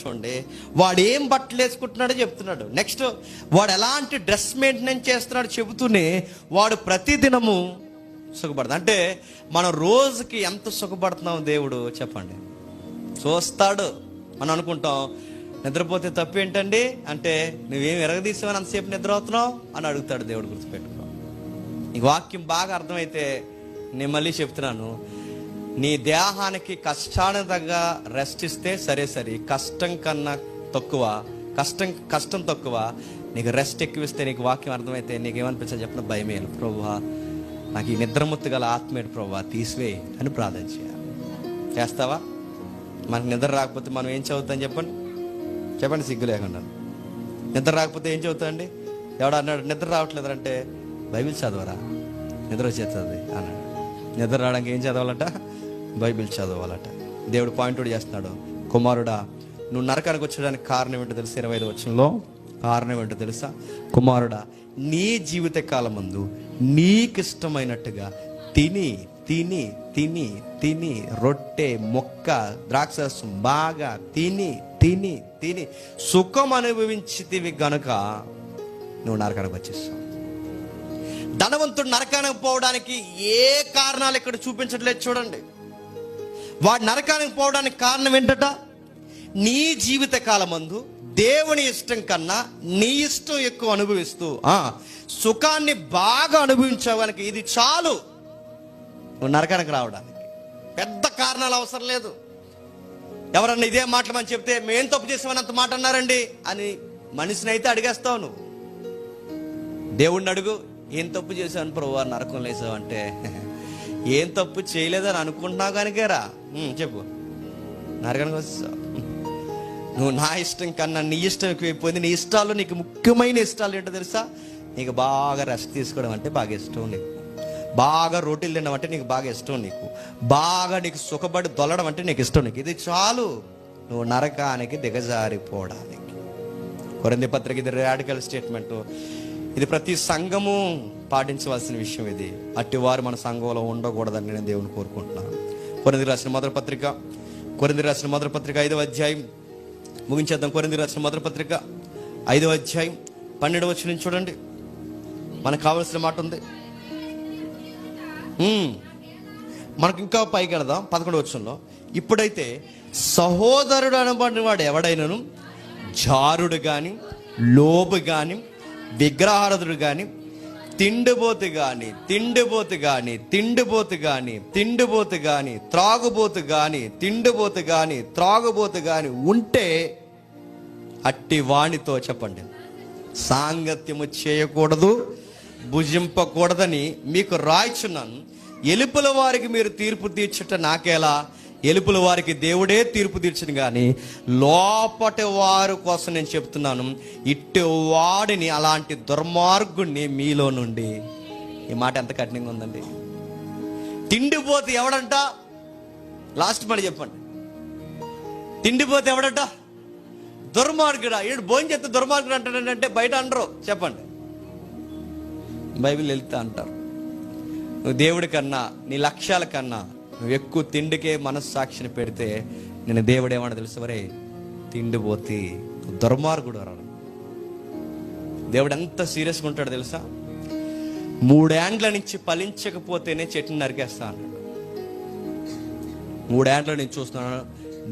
చూడండి, వాడు ఏం బట్టలు వేసుకుంటున్నాడో చెప్తున్నాడు. నెక్స్ట్ వాడు ఎలాంటి డ్రెస్ మెయింటెనెన్స్ చేస్తున్నాడో చెబుతూనే వాడు ప్రతిదినము సుఖపడతాడు. అంటే మనం రోజుకి ఎంత సుఖపడుతున్నాం దేవుడు చెప్పండి చూస్తాడు. మనం అనుకుంటాం నిద్రపోతే తప్పు ఏంటండి అంటే, నువ్వేం ఎరగదీసావని అంతసేపు నిద్ర అవుతున్నావు అని అడుగుతాడు దేవుడు. గుర్తుపెట్టుకో, ఈ వాక్యం బాగా అర్థమైతే నేను మళ్ళీ చెప్తున్నాను, నీ దేహానికి కష్టానికి తగ్గ రెస్ట్ ఇస్తే సరే, కష్టం కన్నా తక్కువ, కష్టం తక్కువ, నీకు రెస్ట్ ఎక్కువ ఇస్తే నీకు వాక్యం అర్థమైతే నీకేమనిపించాలి చెప్పిన భయమే. ప్రభువా నాకు ఈ నిద్రముత్తు గల ఆత్మేడు ప్రభువా తీసివేయి అని ప్రార్థన చేయాలి. చేస్తావా? మనకు నిద్ర రాకపోతే మనం ఏం చదువుతాం చెప్పండి సిగ్గు లేకుండా. నిద్ర రాకపోతే ఏం చదువుతాండి? ఎవడు అన్నాడు నిద్ర రావట్లేదు అంటే, బైబిల్ చదవరా, నిద్ర వచ్చేస్తుంది అన్నాడు. నిద్ర రావడానికి ఏం చదవాలట? బైబిల్ చదవాలట. దేవుడు పాయింట్ అవుట్ చేస్తున్నాడు, కుమారుడా నువ్వు నరకానికి వచ్చడానికి కారణం ఏంటో తెలుసా? 25వ వచనంలో కారణం ఏంటో తెలుసా? కుమారుడా నీ జీవిత కాలం ముందు నీకిష్టమైనట్టుగా తిని తిని తిని తిని రొట్టె మొక్క ద్రాక్షరసం బాగా తిని తిని తిని సుఖం అనుభవించితివి గనుక నువ్వు నరకానికి వచ్చేస్తావు. ధనవంతుడు నరకానికి పోవడానికి ఏ కారణాలు ఇక్కడ చూపించట్లేదు చూడండి. వాడు నరకానికి పోవడానికి కారణం ఏంటట? నీ జీవిత కాలమందు దేవుని ఇష్టం కన్నా నీ ఇష్టం ఎక్కువ అనుభవిస్తూ సుఖాన్ని బాగా అనుభవించడానికి ఇది చాలు నువ్వు నరకానికి రావడానికి. పెద్ద కారణాలు అవసరం లేదు. ఎవరన్నా ఇదే మాటలు మనం చెప్తే మేం తప్పు చేసామని అంత మాట అన్నారండి అని మనిషిని అయితే అడిగేస్తావు. నువ్వు దేవుణ్ణి అడుగు, ఏం తప్పు చేశాను ప్రభువా నరకం లేసావు అంటే, ఏం తప్పు చేయలేదని అనుకుంటున్నావు కనుకేరా చెప్పు నరకానికి వస్తావు. నువ్వు నా ఇష్టం కన్నా నీ ఇష్టం ఎక్కువైపోయింది. నీ ఇష్టాలు, నీకు ముఖ్యమైన ఇష్టాలు ఏంటో తెలుసా? నీకు బాగా రెస్ట్ తీసుకోవడం అంటే బాగా ఇష్టం, నీకు బాగా రోటీలు తినడం అంటే నీకు బాగా ఇష్టం, నీకు బాగా నీకు సుఖపడి దొల్లడం అంటే నీకు ఇష్టం. నీకు ఇది చాలు నువ్వు నరకానికి దిగజారిపోవడానికి. కొరింథీ పత్రిక ఇది రాడికల్ స్టేట్మెంట్. ఇది ప్రతి సంఘము పాటించవలసిన విషయం. ఇది అట్టివారు మన సంఘంలో ఉండకూడదని నేను దేవుని కోరుకుంటున్నాను. కొరింథీ రాసిన మొదటి పత్రిక 5వ అధ్యాయం ముగించేద్దాం. కొరింథీ రాసిన మొదటి పత్రిక 5వ అధ్యాయం 12వ వచనం చూడండి. మనకు కావలసిన మాట ఉంది. మనకు ఇంకా పైకి వెళదాం. 11వ వచనంలో, ఇప్పుడైతే సహోదరుడు అనబడిన వాడు ఎవడైనను జారుడు గాని, లోబు గాని, విగ్రహారాధుడు గాని, తిండిబోతు గాని, త్రాగుబోతు గాని ఉంటే అట్టి వాణితో చెప్పండి సాంగత్యము చేయకూడదు, భుజింపకూడదని మీకు రాయిచున్నాను. ఎలుపుల వారికి మీరు తీర్పు తీర్చుట నాకేలా? ఎలుపుల వారికి దేవుడే తీర్పు తీర్చును కానీ లోపటి వారి కోసం నేను చెప్తున్నాను, ఇట్టి వాడిని, అలాంటి దుర్మార్గుణ్ణి మీలో నుండి. ఈ మాట ఎంత కఠినంగా ఉందండి. తిండిపోతే ఎవడంట? లాస్ట్ మాట చెప్పండి. తిండిపోతే ఎవడంట? దుర్మార్గుడా. ఈడు భోజనం చేస్తే దుర్మార్గుడు అంటాడంటే బయట అనరు చెప్పండి, బైబిల్ వెళ్తే అంటారు. నువ్వు దేవుడి కన్నా, నీ లక్ష్యాల కన్నా నువ్వు ఎక్కువ తిండికే మనస్సాక్షిని పెడితే నేను దేవుడు ఏమన్నా తెలుసు? వరే తిండిపోతే దుర్మార్గుడు అన్నాడు. దేవుడు ఎంత సీరియస్గా ఉంటాడో తెలుసా? 3 ఏండ్ల నుంచి ఫలించకపోతేనే చెట్టుని నరికేస్తా అన్నాడు. 3 ఏండ్ల నుంచి చూస్తున్నాను,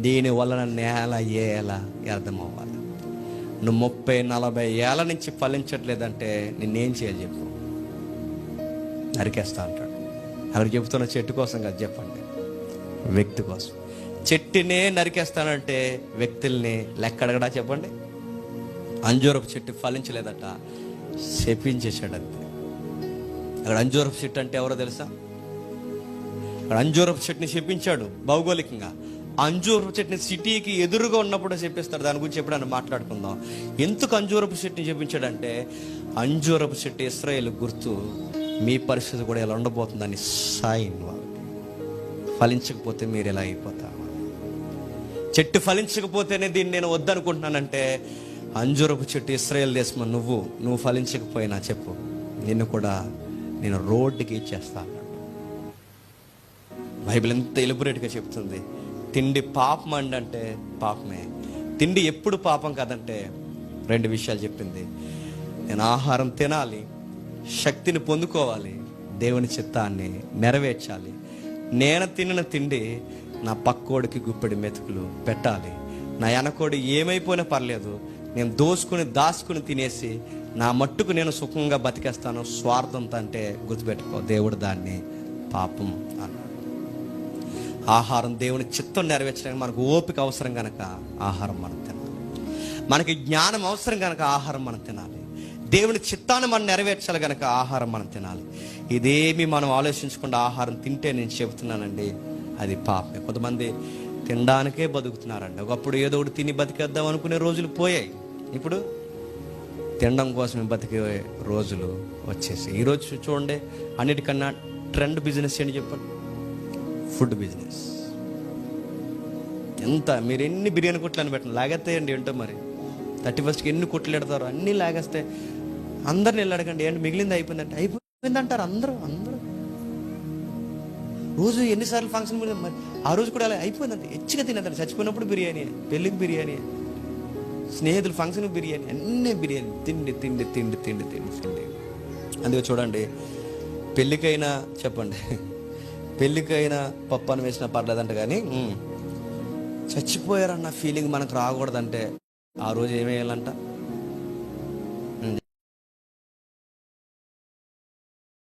దీని వలన నేల ఏలా అర్థం అవ్వాలి. నువ్వు 30-40 ఏళ్ళ నుంచి ఫలించట్లేదంటే నిన్నేం చేయాలి చెప్పు? నరికేస్తా అంటాడు. ఎవరు చెబుతున్న చెట్టు కోసం కాదు చెప్పండి, వ్యక్తి కోసం. చెట్టునే నరికేస్తానంటే వ్యక్తుల్ని లెక్కడగడా చెప్పండి. అంజూరపు చెట్టు ఫలించలేదట, శపించేశాడు అంతే. అక్కడ అంజూరపు చెట్టు అంటే ఎవరో తెలుసా? అక్కడ అంజూరపు చెట్టుని శపించాడు భౌగోళికంగా. అంజూరపు చెట్టుని సిటీకి ఎదురుగా ఉన్నప్పుడు చెప్పిస్తాడు. దాని గురించి ఎప్పుడైనా మాట్లాడుకుందాం. ఎందుకు అంజూరపు చెట్టుని చెప్పించాడంటే, అంజూరపు చెట్టు ఇశ్రాయేలు గుర్తు. మీ పరిస్థితి కూడా ఎలా ఉండబోతుందని సైన్. వాళ్ళకి ఫలించకపోతే మీరు ఎలా అయిపోతారు? చెట్టు ఫలించకపోతేనే దీన్ని నేను వద్దనుకుంటున్నానంటే, అంజూరపు చెట్టు ఇశ్రాయేల్ దేశం నువ్వు ఫలించకపోయినా చెప్పు, నిన్ను కూడా నేను రోడ్డుకి ఇచ్చేస్తా అన్నాడు. బైబిల్ ఎంత ఎలిబరేట్గా చెప్తుంది. తిండి పాపం అంటే పాపమే, తిండి ఎప్పుడు పాపం కాదంటే 2 విషయాలు చెప్పింది. నేను ఆహారం తినాలి, శక్తిని పొందుకోవాలి, దేవుని చిత్తాన్ని నెరవేర్చాలి. నేను తిన్న తిండి నా పక్కోడికి గుప్పెడి మెతుకులు పెట్టాలి. నా వెనకోడి ఏమైపోయినా పర్లేదు, నేను దాచుకుని తినేసి నా మట్టుకు నేను సుఖంగా బతికేస్తాను. స్వార్థంతో అంటే గుర్తుపెట్టుకో, దేవుడు దాన్ని పాపం అన్నాడు. ఆహారం దేవుని చిత్తం నెరవేర్చడానికి మనకు ఓపిక అవసరం కనుక ఆహారం మనం తినాలి. మనకి జ్ఞానం అవసరం కనుక ఆహారం మనం తినాలి. దేవుని చిత్తాన్ని మనం నెరవేర్చాలి కనుక ఆహారం మనం తినాలి. ఇదేమి మనం ఆలోచించకుండా ఆహారం తింటే నేను చెబుతున్నానండి, అది పాపమే. కొంతమంది తినడానికే బతుకుతున్నారండి. ఒకప్పుడు ఏదో ఒకటి తిని బతికేద్దాం అనుకునే రోజులు పోయాయి. ఇప్పుడు తినడం కోసం బతికే రోజులు వచ్చేసి ఈరోజు చూడండి, అన్నిటికన్నా ట్రెండ్ బిజినెస్ ఏంటి చెప్పండి? Food business. మీరు ఎన్ని బిర్యానీ కొట్లు పెట్టండి, లాగేస్తాయండి. ఏంటో మరి 31st ఎన్ని కొట్లు పెడతారు, అన్నీ లాగేస్తే అందరిని వెళ్ళి అడగండి, ఏంటి మిగిలింది అయిపోయిందంటే అయిపోయిందంటారు అందరూ. రోజు ఎన్నిసార్లు ఫంక్షన్ మరి ఆ రోజు కూడా అలా అయిపోయిందంటే హెచ్చుగా తినేదండి. చచ్చిపోయినప్పుడు బిర్యానీ, పెళ్ళికి బిర్యానీ, స్నేహితులు ఫంక్షన్ బిర్యానీ, అన్నీ బిర్యానీ, తిండి తిండి తిండి తిండి తిండి తిండి. అందుకే చూడండి, పెళ్ళికైనా చెప్పండి, పెళ్ళికైనా పప్పు అని వేసినా పర్లేదంట, కానీ చచ్చిపోయారన్న ఫీలింగ్ మనకు రాకూడదంటే ఆ రోజు ఏమేయాలంట?